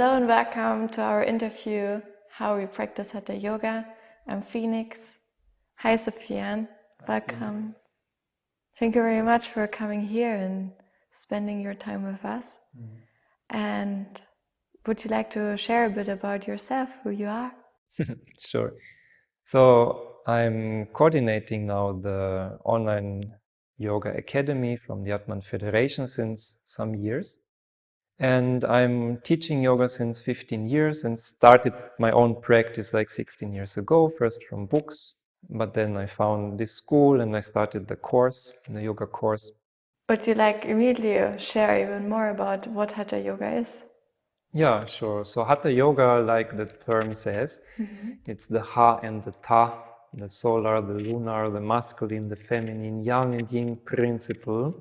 Hello and welcome to our interview, How We Practice Hatha Yoga. I'm Phoenix. Hi, Sophian. Welcome. Phoenix. Thank you very much for coming here and spending your time with us. And would you like to share a bit about yourself, who you are? Sure. So I'm coordinating now the online yoga academy from the Atman Federation since some years. And I'm teaching yoga since 15 years and started my own practice like 16 years ago, first from books. But then I found this school and I started the course, the yoga course. Would you like immediately share even more about what Hatha Yoga is? Yeah, sure. So Hatha Yoga, like the term says, it's the Ha and the Ta, the solar, the lunar, the masculine, the feminine, yang and yin principle.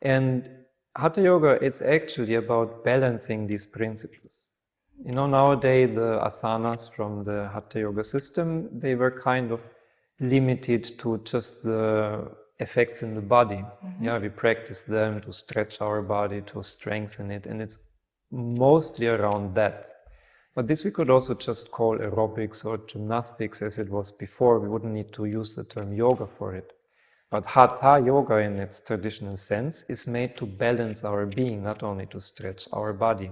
And Hatha Yoga, it's actually about balancing these principles. You know, nowadays the asanas from the Hatha Yoga system, they were kind of limited to just the effects in the body. Yeah, we practice them to stretch our body, to strengthen it, and it's mostly around that. But this we could also just call aerobics or gymnastics as it was before. We wouldn't need to use the term yoga for it. But Hatha Yoga in its traditional sense is made to balance our being, not only to stretch our body.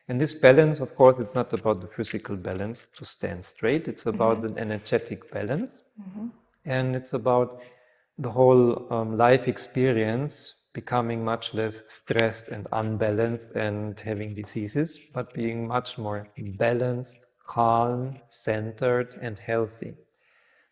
And this balance, of course, it's not about the physical balance to stand straight. It's about an energetic balance. And it's about the whole life experience becoming much less stressed and unbalanced and having diseases, but being much more balanced, calm, centered, and healthy.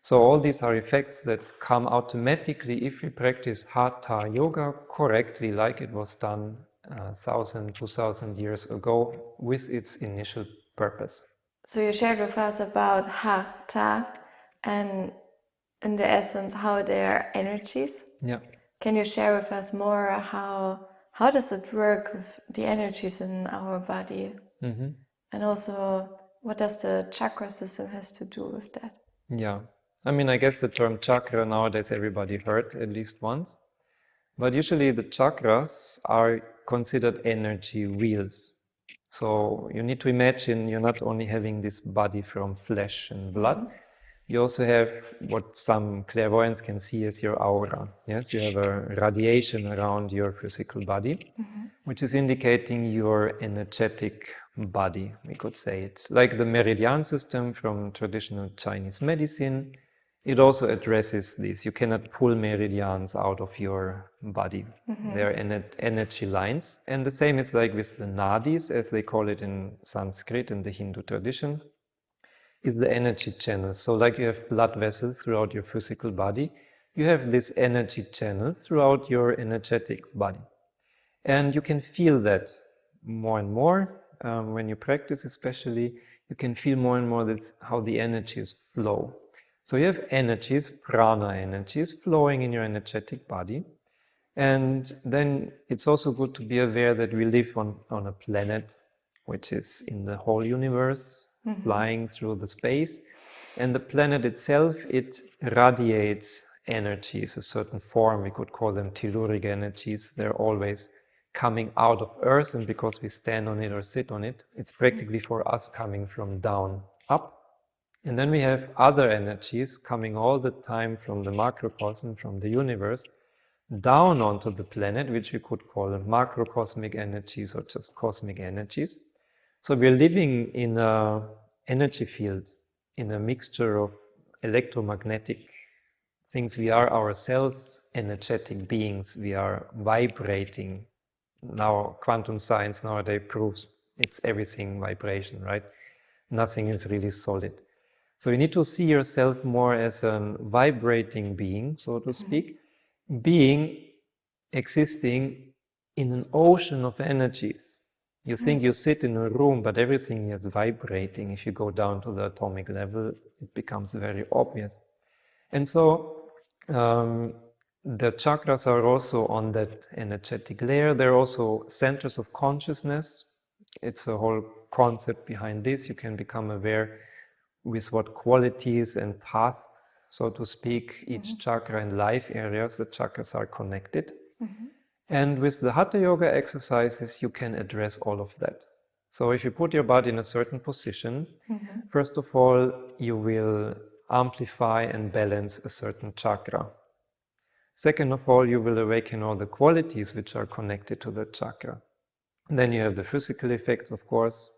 So all these are effects that come automatically if we practice Hatha Yoga correctly, like it was done 1,000, 2,000 years ago with its initial purpose. So you shared with us about Hatha and in the essence how they are energies. Yeah. Can you share with us more how does it work with the energies in our body? And also what does the chakra system has to do with that? Yeah. I mean, I guess the term chakra nowadays everybody heard at least once. But usually the chakras are considered energy wheels. So you need to imagine you're not only having this body from flesh and blood, you also have what some clairvoyants can see as your aura. Yes, you have a radiation around your physical body, which is indicating your energetic body, we could say it. Like the meridian system from traditional Chinese medicine, it also addresses this. You cannot pull meridians out of your body. They are energy lines. And the same is like with the nadis, as they call it in Sanskrit in the Hindu tradition, is the energy channels. So like you have blood vessels throughout your physical body, you have this energy channels throughout your energetic body. And you can feel that more and more when you practice, especially, you can feel more and more this, how the energies flow. So you have energies, prana energies, flowing in your energetic body. And then it's also good to be aware that we live on a planet which is in the whole universe, flying through the space. And the planet itself, it radiates energies, a certain form. We could call them telluric energies. They're always coming out of Earth, and because we stand on it or sit on it, it's practically for us coming from down up. And then we have other energies coming all the time from the macrocosm, from the universe, down onto the planet, which we could call macrocosmic energies or just cosmic energies. So we're living in an energy field, in a mixture of electromagnetic things. We are ourselves energetic beings. We are vibrating. Now, quantum science nowadays proves it's everything vibration, right? Nothing is really solid. So you need to see yourself more as a vibrating being, so to speak, being existing in an ocean of energies. You think you sit in a room, but everything is vibrating. If you go down to the atomic level, it becomes very obvious. And so the chakras are also on that energetic layer. They're also centers of consciousness. It's a whole concept behind this. You can become aware with what qualities and tasks, so to speak, each chakra and life areas, the chakras are connected. And with the Hatha Yoga exercises, you can address all of that. So if you put your body in a certain position, first of all, you will amplify and balance a certain chakra. Second of all, you will awaken all the qualities which are connected to the chakra. And then you have the physical effects, of course,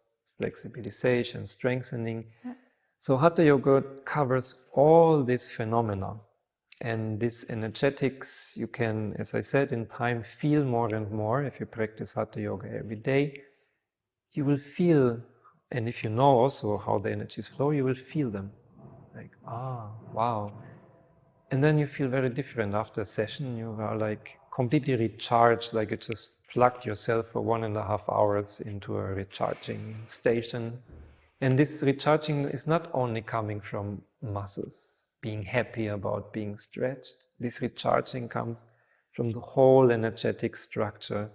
flexibilization, strengthening. Yeah. So Hatha Yoga covers all these phenomena. And this energetics, you can, as I said, in time feel more and more. If you practice Hatha Yoga every day, you will feel, and if you know also how the energies flow, you will feel them. Like, wow. And then you feel very different after a session. You are like completely recharged, like you just plugged yourself for 1.5 hours into a recharging station. And this recharging is not only coming from muscles, being happy about being stretched. This recharging comes from the whole energetic structure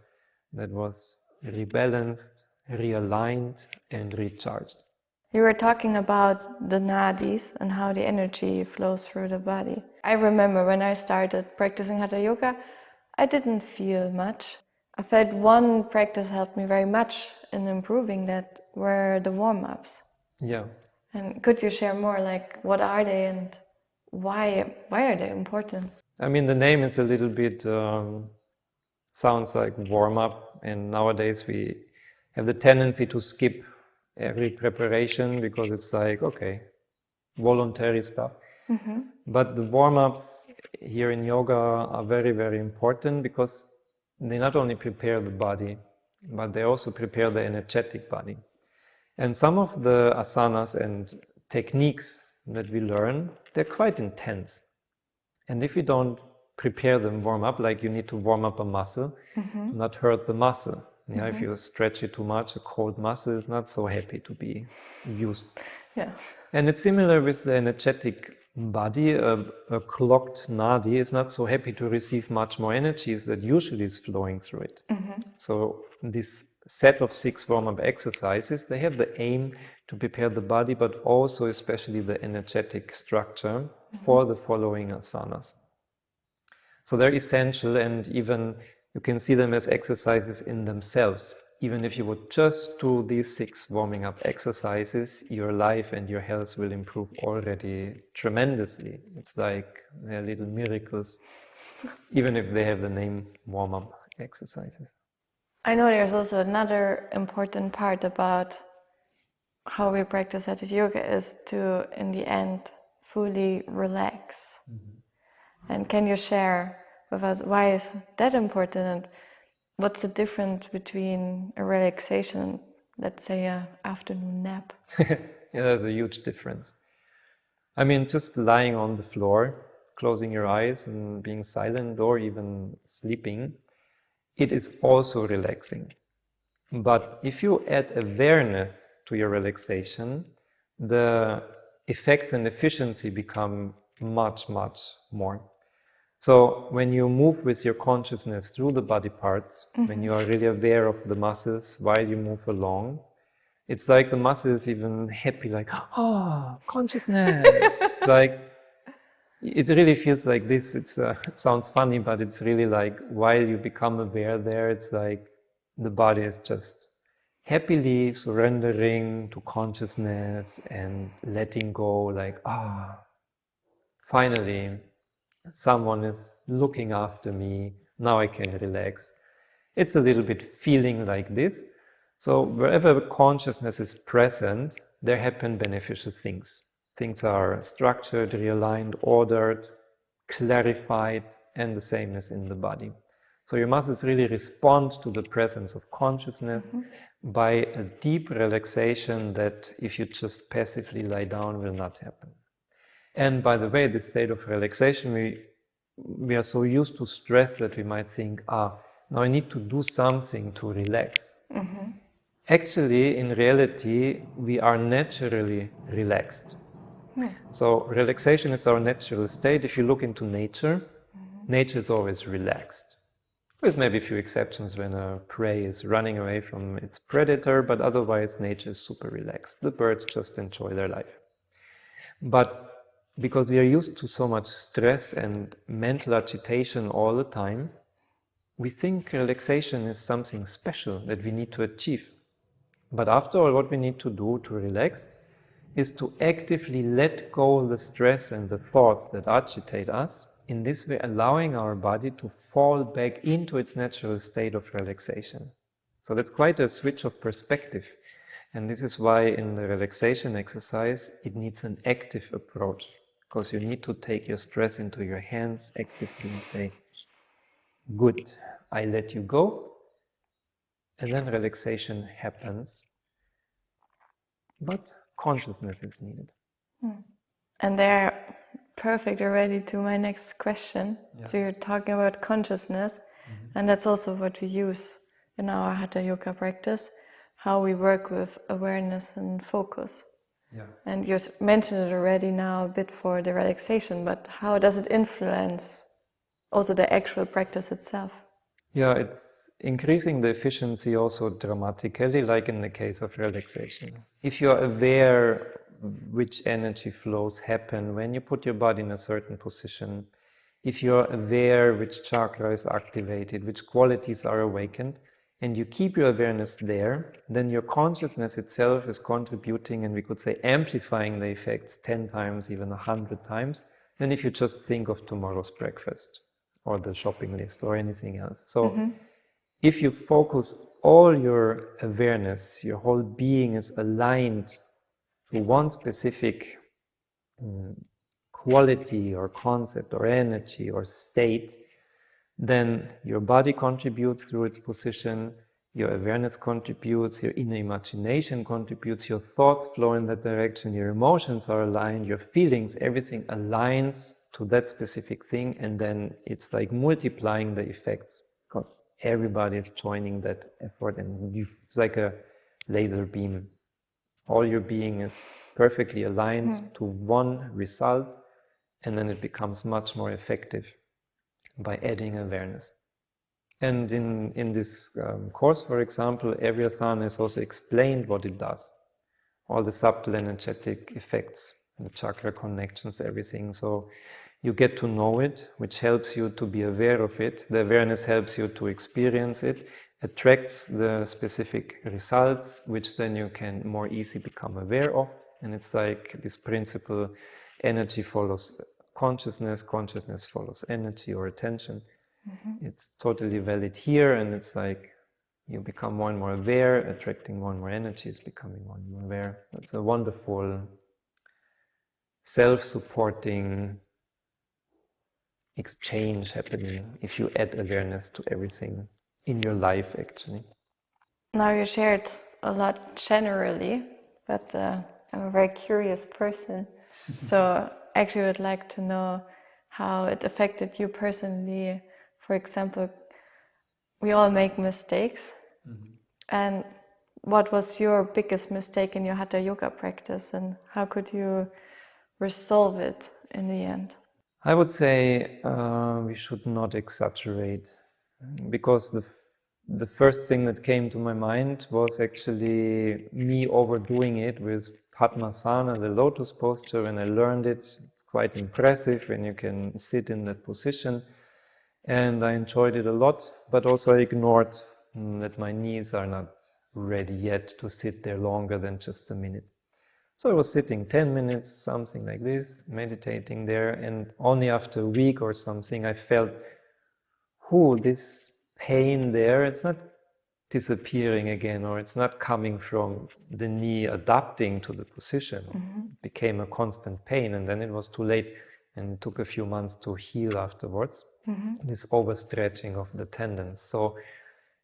that was rebalanced, realigned, and recharged. You were talking about the nadis and how the energy flows through the body. I remember when I started practicing Hatha Yoga, I didn't feel much. I felt one practice helped me very much in improving that were the warm-ups. Yeah. And could you share more, like what are they and why are they important? I mean, the name is a little bit, sounds like warm-up, and nowadays we have the tendency to skip every preparation because it's like, okay, voluntary stuff. But the warm-ups here in yoga are very, very important because they not only prepare the body, but they also prepare the energetic body. And some of the asanas and techniques that we learn, they're quite intense. And if you don't prepare them warm up, like you need to warm up a muscle, to not hurt the muscle. Yeah, if you stretch it too much, a cold muscle is not so happy to be used. Yeah. And it's similar with the energetic body. A clogged nadi is not so happy to receive much more energies that usually is flowing through it. So this set of 6 warm-up exercises, they have the aim to prepare the body, but also especially the energetic structure for the following asanas. So they're essential, and even you can see them as exercises in themselves. Even if you would just do these 6 warming up exercises, your life and your health will improve already tremendously. It's like they're little miracles, even if they have the name warm-up exercises. I know there's also another important part about how we practice Hatha Yoga is to, in the end, fully relax. And can you share with us why is that important and what's the difference between a relaxation, let's say an afternoon nap? Yeah, there's a huge difference. I mean, just lying on the floor, closing your eyes and being silent or even sleeping, it is also relaxing. But if you add awareness to your relaxation, the effects and efficiency become much, much more. So when you move with your consciousness through the body parts, when you are really aware of the muscles while you move along, it's like the muscle is even happy, like, consciousness. It's like, it really feels like this. It sounds funny, but it's really like while you become aware there, it's like the body is just happily surrendering to consciousness and letting go, like, finally, someone is looking after me, now I can relax. It's a little bit feeling like this. So wherever consciousness is present, there happen beneficial things. Things are structured, realigned, ordered, clarified, and the same as in the body. So your muscles really respond to the presence of consciousness by a deep relaxation that if you just passively lie down will not happen. And by the way, this state of relaxation, we are so used to stress that we might think, now I need to do something to relax. Actually, in reality, we are naturally relaxed. So relaxation is our natural state. If you look into nature, nature is always relaxed. There's maybe a few exceptions when a prey is running away from its predator, but otherwise nature is super relaxed. The birds just enjoy their life. But because we are used to so much stress and mental agitation all the time, we think relaxation is something special that we need to achieve. But after all, what we need to do to relax is to actively let go the stress and the thoughts that agitate us, in this way allowing our body to fall back into its natural state of relaxation. So that's quite a switch of perspective. And this is why in the relaxation exercise, it needs an active approach, because you need to take your stress into your hands actively and say, good, I let you go. And then relaxation happens. But consciousness is needed. And they're perfect already to my next question. Yeah. So you're talking about consciousness, and that's also what we use in our Hatha Yoga practice, how we work with awareness and focus. Yeah. And you mentioned it already now a bit for the relaxation, but how does it influence also the actual practice itself? Yeah, it's increasing the efficiency also dramatically, like in the case of relaxation. If you're aware which energy flows happen when you put your body in a certain position, if you're aware which chakra is activated, which qualities are awakened, and you keep your awareness there, then your consciousness itself is contributing, and we could say amplifying the effects 10 times, even 100 times, than if you just think of tomorrow's breakfast or the shopping list or anything else. So if you focus all your awareness, your whole being is aligned to one specific quality or concept or energy or state, then your body contributes through its position, your awareness contributes, your inner imagination contributes, your thoughts flow in that direction, your emotions are aligned, your feelings, everything aligns to that specific thing, and then it's like multiplying the effects, because everybody is joining that effort, and it's like a laser beam. All your being is perfectly aligned to one result, and then it becomes much more effective by adding awareness. And in this course, for example, every asana is also explained what it does. All the subtle energetic effects, the chakra connections, everything. So you get to know it, which helps you to be aware of it. The awareness helps you to experience it, attracts the specific results, which then you can more easily become aware of. And it's like this principle, energy follows consciousness, consciousness follows energy or attention. It's totally valid here, and it's like you become more and more aware, attracting more and more energy is becoming more and more aware. It's a wonderful, self-supporting exchange happening if you add awareness to everything in your life, actually. Now you shared a lot generally, but I'm a very curious person. So actually would like to know how it affected you personally. For example, we all make mistakes. And what was your biggest mistake in your Hatha Yoga practice, and how could you resolve it in the end? I would say we should not exaggerate, because the first thing that came to my mind was actually me overdoing it with Padmasana, the lotus posture. When I learned it, it's quite impressive when you can sit in that position, and I enjoyed it a lot, but also I ignored that my knees are not ready yet to sit there longer than just a minute. So I was sitting 10 minutes, something like this, meditating there, and only after a week or something I felt, this pain there, it's not disappearing again, or it's not coming from the knee adapting to the position. It became a constant pain, and then it was too late, and it took a few months to heal afterwards, this overstretching of the tendons. So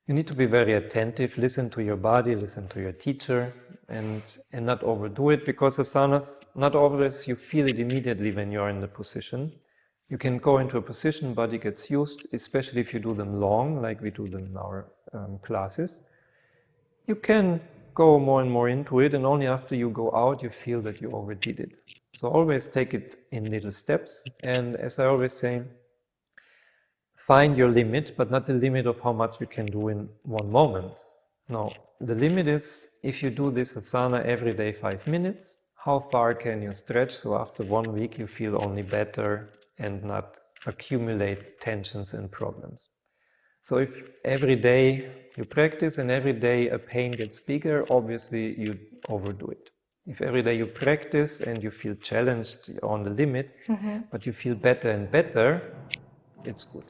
you need to be very attentive, listen to your body, listen to your teacher, and not overdo it, because asanas, not always you feel it immediately when you're in the position. You can go into a position, body gets used, especially if you do them long, like we do them in our classes. You can go more and more into it, and only after you go out, you feel that you overdid it. So always take it in little steps, and as I always say, find your limit, but not the limit of how much you can do in one moment. No, the limit is, if you do this asana every day 5 minutes, how far can you stretch so after 1 week you feel only better and not accumulate tensions and problems. So if every day you practice and every day a pain gets bigger, obviously you overdo it. If every day you practice and you feel challenged on the limit, but you feel better and better, it's good.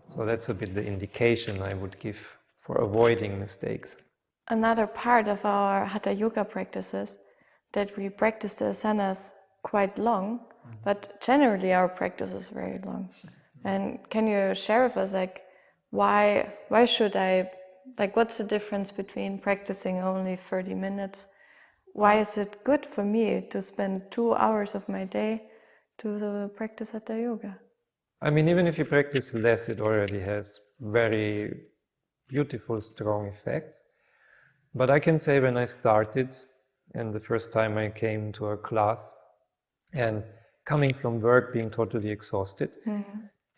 So that's a bit the indication I would give for avoiding mistakes. Another part of our Hatha Yoga practices that we practice the asanas quite long, but generally our practice is very long. And can you share with us, like, why should I, like, what's the difference between practicing only 30 minutes? Why is it good for me to spend 2 hours of my day to practice Hatha Yoga? I mean, even if you practice less, it already has very beautiful, strong effects. But I can say when I started, and the first time I came to a class, and coming from work being totally exhausted,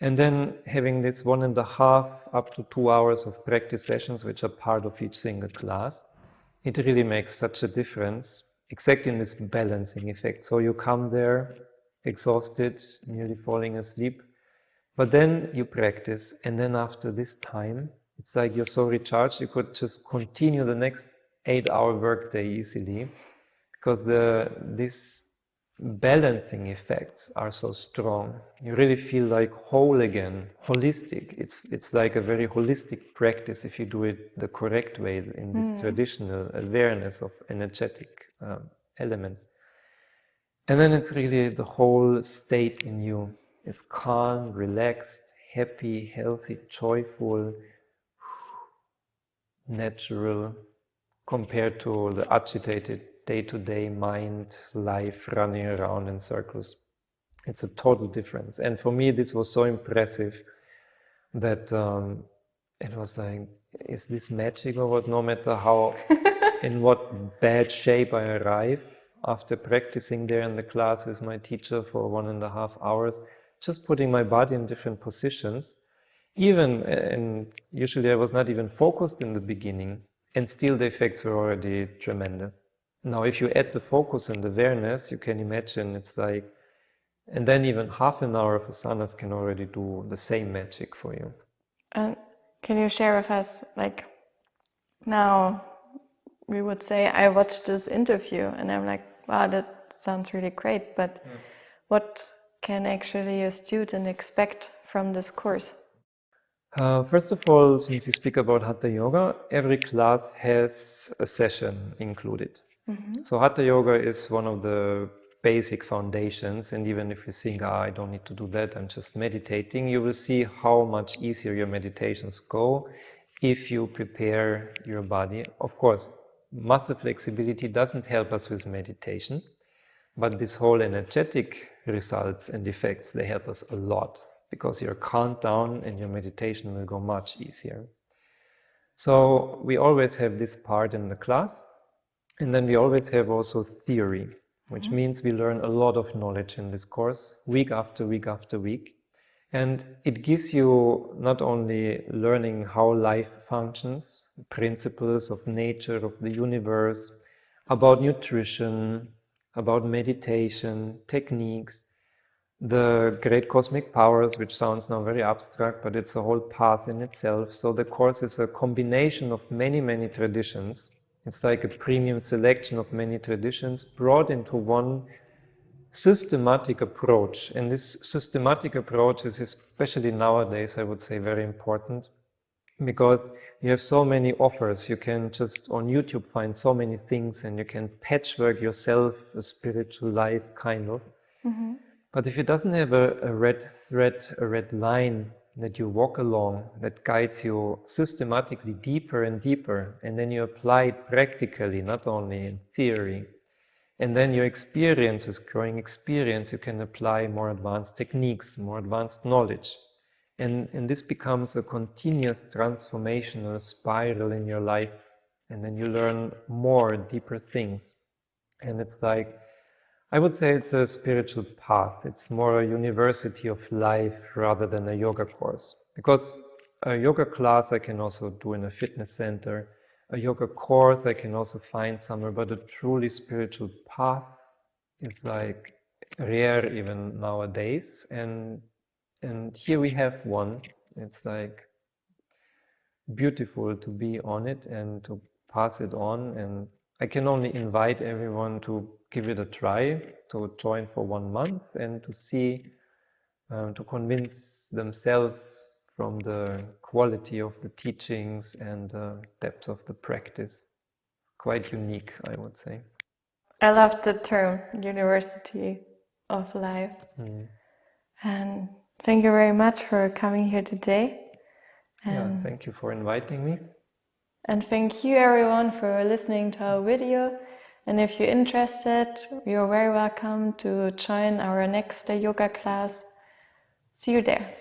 and then having this 1.5 up to 2 hours of practice sessions, which are part of each single class, it really makes such a difference, exactly in this balancing effect. So you come there exhausted, nearly falling asleep, but then you practice, and then after this time, it's like you're so recharged, you could just continue the next 8-hour workday easily, because these balancing effects are so strong. You really feel like whole again, holistic. It's like a very holistic practice if you do it the correct way in this traditional awareness of energetic elements. And then it's really the whole state in you is calm, relaxed, happy, healthy, joyful, natural, compared to the agitated day-to-day mind, life running around in circles. It's a total difference. And for me, this was so impressive that it was like, is this magic or what? No matter how, in what bad shape I arrive after practicing there in the class with my teacher for 1.5 hours, just putting my body in different positions, even, and usually I was not even focused in the beginning, and still the effects were already tremendous. Now, if you add the focus and the awareness, you can imagine it's like, and then even half an hour of asanas can already do the same magic for you. And can you share with us, like, now we would say I watched this interview and I'm like, wow, that sounds really great, but what can actually a student expect from this course? First of all, since we speak about Hatha Yoga, every class has a session included. So Hatha Yoga is one of the basic foundations, and even if you think, I don't need to do that, I'm just meditating, you will see how much easier your meditations go if you prepare your body. Of course, muscle flexibility doesn't help us with meditation, but this whole energetic results and effects, they help us a lot, because your calmed down and your meditation will go much easier. So we always have this part in the class, and then we always have also theory, which means we learn a lot of knowledge in this course, week after week after week. And it gives you not only learning how life functions, principles of nature, of the universe, about nutrition, about meditation, techniques, the great cosmic powers, which sounds now very abstract, but it's a whole path in itself. So the course is a combination of many, many traditions. It's like a premium selection of many traditions brought into one systematic approach. And this systematic approach is especially nowadays, I would say, very important, because you have so many offers. You can just on YouTube find so many things, and you can patchwork yourself a spiritual life, kind of. But if it doesn't have a red thread, a red line that you walk along, that guides you systematically deeper and deeper, and then you apply it practically, not only in theory, and then your experience, with growing experience, you can apply more advanced techniques, more advanced knowledge. And this becomes a continuous transformational spiral in your life. And then you learn more, deeper things. And it's like, I would say it's a spiritual path. It's more a university of life rather than a yoga course. Because a yoga class I can also do in a fitness center. A yoga course I can also find somewhere, but a truly spiritual path is like rare even nowadays. And here we have one. It's like beautiful to be on it and to pass it on. And I can only invite everyone to give it a try, to join for 1 month and to see, to convince themselves from the quality of the teachings and the depth of the practice. It's quite unique, I would say. I love the term University of Life. And thank you very much for coming here today. Yeah, thank you for inviting me. And thank you everyone for listening to our video. And if you're interested, you're very welcome to join our next yoga class. See you there.